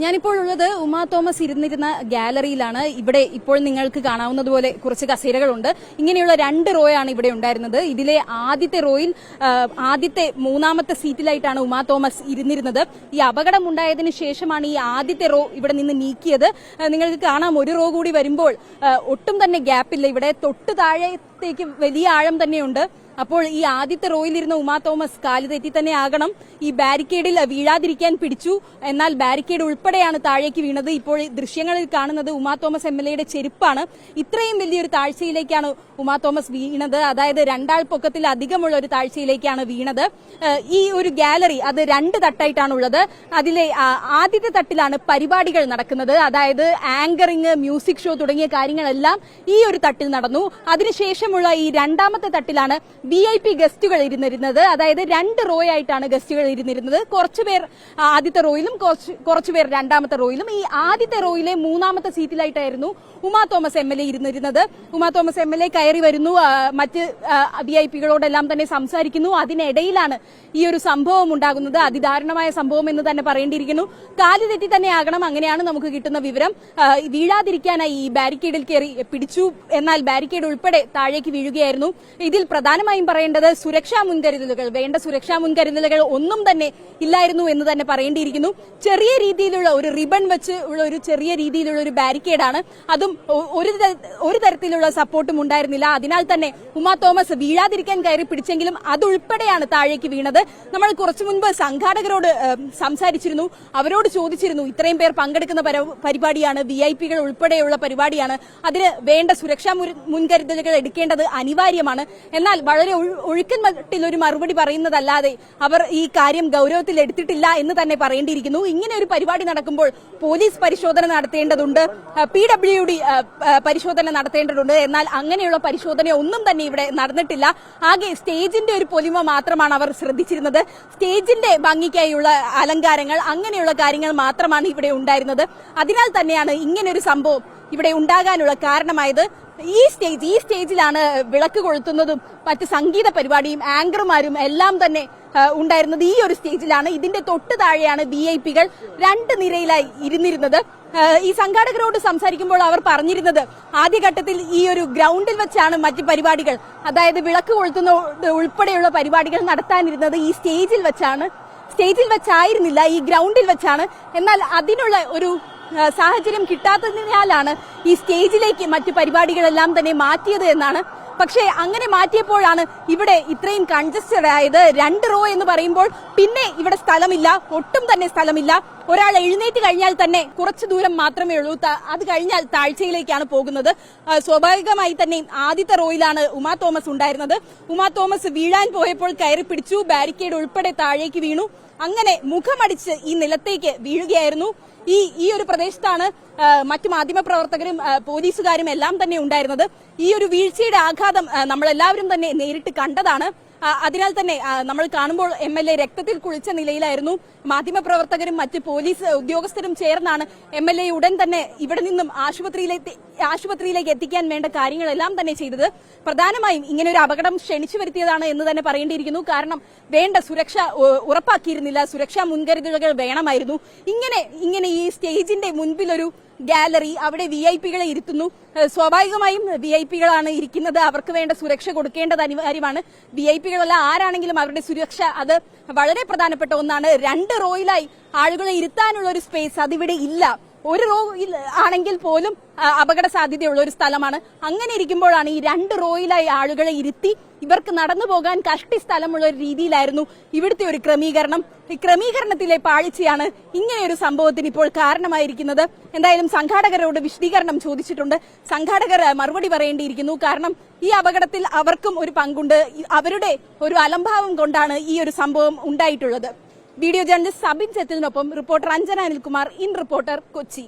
ഞാനിപ്പോൾ ഉള്ളത് ഉമാ തോമസ് ഇരുന്നിരുന്ന ഗാലറിയിലാണ്. ഇവിടെ ഇപ്പോൾ നിങ്ങൾക്ക് കാണാവുന്നതുപോലെ കുറച്ച് കസേരകളുണ്ട്. ഇങ്ങനെയുള്ള 2 റോയാണ് ഇവിടെ ഉണ്ടായിരുന്നത്. ഇതിലെ ആദ്യത്തെ റോയിൽ മൂന്നാമത്തെ സീറ്റിലായിട്ടാണ് ഉമാ തോമസ് ഇരുന്നിരുന്നത്. ഈ അപകടം ഉണ്ടായതിനു ശേഷമാണ് ഈ ആദ്യത്തെ റോ ഇവിടെ നിന്ന് നീക്കിയത്. നിങ്ങൾക്ക് കാണാം, ഒരു റോ കൂടി വരുമ്പോൾ ഒട്ടും തന്നെ ഗ്യാപ്പില്ല. ഇവിടെ തൊട്ട് താഴത്തേക്ക് വലിയ ആഴം തന്നെയുണ്ട്. അപ്പോൾ ഈ ആദ്യത്തെ റോയിലിരുന്ന ഉമാ തോമസ് കാല് തെറ്റി തന്നെ ആകണം ഈ ബാരിക്കേഡിൽ വീഴാതിരിക്കാൻ പിടിച്ചു. എന്നാൽ ബാരിക്കേഡ് ഉൾപ്പെടെയാണ് താഴേക്ക് വീണത്. ഇപ്പോൾ ദൃശ്യങ്ങളിൽ കാണുന്നത് ഉമാ തോമസ് എംഎൽഎയുടെ ചെരുപ്പാണ്. ഇത്രയും വലിയൊരു താഴ്ചയിലേക്കാണ് ഉമാ തോമസ് വീണത്. അതായത് 2 ആൾ പൊക്കത്തിൽ അധികമുള്ള ഒരു താഴ്ചയിലേക്കാണ് വീണത്. ഈ ഒരു ഗാലറി അത് 2 തട്ടായിട്ടാണുള്ളത്. അതിലെ ആദ്യത്തെ തട്ടിലാണ് പരിപാടികൾ നടക്കുന്നത്. അതായത് ആങ്കറിംഗ്, മ്യൂസിക് ഷോ തുടങ്ങിയ കാര്യങ്ങളെല്ലാം ഈ ഒരു തട്ടിൽ നടന്നു. അതിനുശേഷമുള്ള ഈ 2ാമത്തെ തട്ടിലാണ് VIP ഗസ്റ്റുകൾ ഇരുന്നിരുന്നത്. അതായത് 2 റോ ആയിട്ടാണ് ഗസ്റ്റുകൾ ഇരുന്നിരുന്നത്. കുറച്ചുപേർ ആദ്യത്തെ റോയിലും കുറച്ചുപേർ 2ാമത്തെ റോയിലും. ഈ ആദ്യത്തെ റോയിലെ 3ാമത്തെ സീറ്റിലായിട്ടായിരുന്നു ഉമാ തോമസ് എംഎൽഎ ഇരുന്നിരുന്നത്. ഉമാ തോമസ് എംഎൽഎ കയറി വരുന്നു, മറ്റ് വിഐപികളോടെല്ലാം തന്നെ സംസാരിക്കുന്നു. അതിനിടയിലാണ് ഈ ഒരു സംഭവം ഉണ്ടാകുന്നത്. അതിദാരുണമായ സംഭവം എന്ന് തന്നെ പറയേണ്ടിയിരിക്കുന്നു. കാല് തെറ്റി തന്നെ ആകണം, അങ്ങനെയാണ് നമുക്ക് കിട്ടുന്ന വിവരം. വീഴാതിരിക്കാനായി ഈ ബാരിക്കേഡിൽ കയറി പിടിച്ചു. എന്നാൽ ബാരിക്കേഡ് ഉൾപ്പെടെ താഴേക്ക് വീഴുകയായിരുന്നു. ഇതിൽ പ്രധാനമായും പറയേണ്ടത് സുരക്ഷാ മുൻകരുതലുകൾ, വേണ്ട സുരക്ഷാ മുൻകരുതലുകൾ ഒന്നും തന്നെ ഇല്ലായിരുന്നു എന്ന് തന്നെ പറയേണ്ടിയിരിക്കുന്നു. ചെറിയ രീതിയിലുള്ള ഒരു റിബൺ വെച്ച് ഉള്ള ഒരു ചെറിയ രീതിയിലുള്ള ഒരു ബാരിക്കേഡാണ്. അതും ഒരു തരത്തിലുള്ള സപ്പോർട്ടും ഉണ്ടായിരുന്നില്ല. അതിനാൽ തന്നെ ഉമാ തോമസ് വീഴാതിരിക്കാൻ കയറി പിടിച്ചെങ്കിലും അതുൾപ്പെടെയാണ് താഴേക്ക് വീണത്. നമ്മൾ കുറച്ചു മുൻപ് സംഘാടകരോട് സംസാരിച്ചിരുന്നു. അവരോട് ചോദിച്ചിരുന്നു, ഇത്രയും പേർ പങ്കെടുക്കുന്ന പരിപാടിയാണ്, വിഐപികൾ ഉൾപ്പെടെയുള്ള പരിപാടിയാണ്, അതിന് വേണ്ട സുരക്ഷാ മുൻകരുതലുകൾ എടുക്കേണ്ടത് അനിവാര്യമാണ്. എന്നാൽ വളരെ ഒഴുക്കൻ മട്ടിൽ ഒരു മറുപടി പറയുന്നതല്ലാതെ അവർ ഈ കാര്യം ഗൌരവത്തിൽ എടുത്തിട്ടില്ല എന്ന് തന്നെ പറയേണ്ടിയിരിക്കുന്നു. ഇങ്ങനെ ഒരു പരിപാടി നടക്കുമ്പോൾ പോലീസ് പരിശോധന നടത്തേണ്ടതുണ്ട്, PWD പരിശോധന നടത്തേണ്ടതുണ്ട്. എന്നാൽ അങ്ങനെയുള്ള പരിശോധന ഒന്നും തന്നെ ഇവിടെ നടന്നിട്ടില്ല. ആകെ സ്റ്റേജിന്റെ ഒരു പൊലിമ മാത്രമാണ് അവർ ശ്രദ്ധിച്ചിരുന്നത്. സ്റ്റേജിന്റെ ഭംഗിക്കായുള്ള അലങ്കാരങ്ങൾ, അങ്ങനെയുള്ള കാര്യങ്ങൾ മാത്രമാണ് ഇവിടെ ഉണ്ടായിരുന്നത്. അതിനാൽ തന്നെയാണ് ഇങ്ങനൊരു സംഭവം ഇവിടെ ഉണ്ടാകാനുള്ള കാരണമായത്. ഈ സ്റ്റേജിലാണ് വിളക്ക് കൊളുത്തുന്നതും മറ്റ് സംഗീത പരിപാടിയും ആങ്കർമാരും എല്ലാം തന്നെ ഉണ്ടായിരുന്നത്. ഈ ഒരു സ്റ്റേജിലാണ്. ഇതിന്റെ തൊട്ട് താഴെയാണ് വിഐപികൾ 2 നിരയിലായി ഇരുന്നിരുന്നത്. ഈ സംഘാടകരോട് സംസാരിക്കുമ്പോൾ അവർ പറഞ്ഞിരുന്നത്, ആദ്യഘട്ടത്തിൽ ഈ ഒരു ഗ്രൗണ്ടിൽ വെച്ചാണ് മറ്റ് പരിപാടികൾ, അതായത് വിളക്ക് കൊളുത്തുന്ന ഉൾപ്പെടെയുള്ള പരിപാടികൾ നടത്താനിരുന്നത് ഈ സ്റ്റേജിൽ വെച്ചായിരുന്നില്ല, ഈ ഗ്രൗണ്ടിൽ വെച്ചാണ്. എന്നാൽ അതിനുള്ള ഒരു സാഹചര്യം കിട്ടാത്തതിനാലാണ് ഈ സ്റ്റേജിലേക്ക് മറ്റു പരിപാടികളെല്ലാം തന്നെ മാറ്റിയത് എന്നാണ്. പക്ഷേ അങ്ങനെ മാറ്റിയപ്പോഴാണ് ഇവിടെ ഇത്രയും കൺജസ്റ്റഡ് ആയത്. 2 റോ എന്ന് പറയുമ്പോൾ പിന്നെ ഇവിടെ സ്ഥലമില്ല, ഒട്ടും തന്നെ സ്ഥലമില്ല. ഒരാൾ എഴുന്നേറ്റ് കഴിഞ്ഞാൽ തന്നെ കുറച്ചു ദൂരം മാത്രമേ ഉള്ളൂ. അത് കഴിഞ്ഞാൽ താഴ്ചയിലേക്കാണ് പോകുന്നത്. സ്വാഭാവികമായി തന്നെ ആദ്യത്തെ റോയിലാണ് ഉമാ തോമസ് ഉണ്ടായിരുന്നത്. ഉമാ തോമസ് വീഴാൻ പോയപ്പോൾ കയറി പിടിച്ചു, ബാരിക്കേഡ് ഉൾപ്പെടെ താഴേക്ക് വീണു. അങ്ങനെ മുഖമടിച്ച് ഈ നിലത്തേക്ക് വീഴുകയായിരുന്നു. ഈ ഒരു പ്രദേശത്താണ് മറ്റു മാധ്യമപ്രവർത്തകരും പോലീസുകാരും എല്ലാം തന്നെ ഉണ്ടായിരുന്നത്. ഈ ഒരു വീഴ്ചയുടെ ആഘാതം നമ്മളെല്ലാവരും തന്നെ നേരിട്ട് കണ്ടതാണ്. അതിനാൽ തന്നെ നമ്മൾ കാണുമ്പോൾ MLA രക്തത്തിൽ കുളിച്ച നിലയിലായിരുന്നു. മാധ്യമപ്രവർത്തകരും മറ്റ് പോലീസ് ഉദ്യോഗസ്ഥരും ചേർന്നാണ് MLA ഉടൻ തന്നെ ഇവിടെ നിന്നും ആശുപത്രിയിലേക്ക് എത്തിക്കാൻ വേണ്ട കാര്യങ്ങളെല്ലാം തന്നെ ചെയ്തത്. പ്രധാനമായും ഇങ്ങനെ ഒരു അപകടം ക്ഷണിച്ചു വരുത്തിയതാണ് എന്ന് തന്നെ പറയേണ്ടിയിരിക്കുന്നു. കാരണം വേണ്ട സുരക്ഷ ഉറപ്പാക്കിയിരുന്നില്ല, സുരക്ഷാ മുൻകരുതലുകൾ വേണമായിരുന്നു. ഇങ്ങനെ ഈ സ്റ്റേജിന്റെ മുൻപിലൊരു ഗാലറി, അവിടെ വിഐപികളെ ഇരുത്തുന്നു. സ്വാഭാവികമായും വിഐപികളാണ് ഇരിക്കുന്നത്, അവർക്ക് വേണ്ട സുരക്ഷ കൊടുക്കേണ്ടത് അനിവാര്യമാണ്. വിഐപികളല്ല ആരാണെങ്കിലും അവരുടെ സുരക്ഷ അത് വളരെ പ്രധാനപ്പെട്ട ഒന്നാണ്. 2 റോയിലായി ആളുകളെ ഇരുത്താനുള്ള ഒരു സ്പേസ് അതിവിടെ ഇല്ല. ഒരു റോയിൽ ആണെങ്കിൽ പോലും അപകട സാധ്യതയുള്ള ഒരു സ്ഥലമാണ്. അങ്ങനെ ഇരിക്കുമ്പോഴാണ് ഈ 2 റോയിലായി ആളുകളെ ഇരുത്തി ഇവർക്ക് നടന്നു പോകാൻ കഷ്ടി സ്ഥലമുള്ള ഒരു രീതിയിലായിരുന്നു ഇവിടുത്തെ ഒരു ക്രമീകരണം. ഈ ക്രമീകരണത്തിലെ പാളിച്ചയാണ് ഇങ്ങനെയൊരു സംഭവത്തിന് ഇപ്പോൾ കാരണമായിരിക്കുന്നത്. എന്തായാലും സംഘാടകരോട് വിശദീകരണം ചോദിച്ചിട്ടുണ്ട്. സംഘാടകർ മറുപടി പറയേണ്ടിയിരിക്കുന്നു. കാരണം ഈ അപകടത്തിൽ അവർക്കും ഒരു പങ്കുണ്ട്. അവരുടെ ഒരു അലംഭാവം കൊണ്ടാണ് ഈ ഒരു സംഭവം ഉണ്ടായിട്ടുള്ളത്. വീഡിയോ ജേർണലിസ്റ്റ് സബിൻ ചെത്തിലിനൊപ്പം reporter Anjana Anilkumar, in Reporter, Kochi.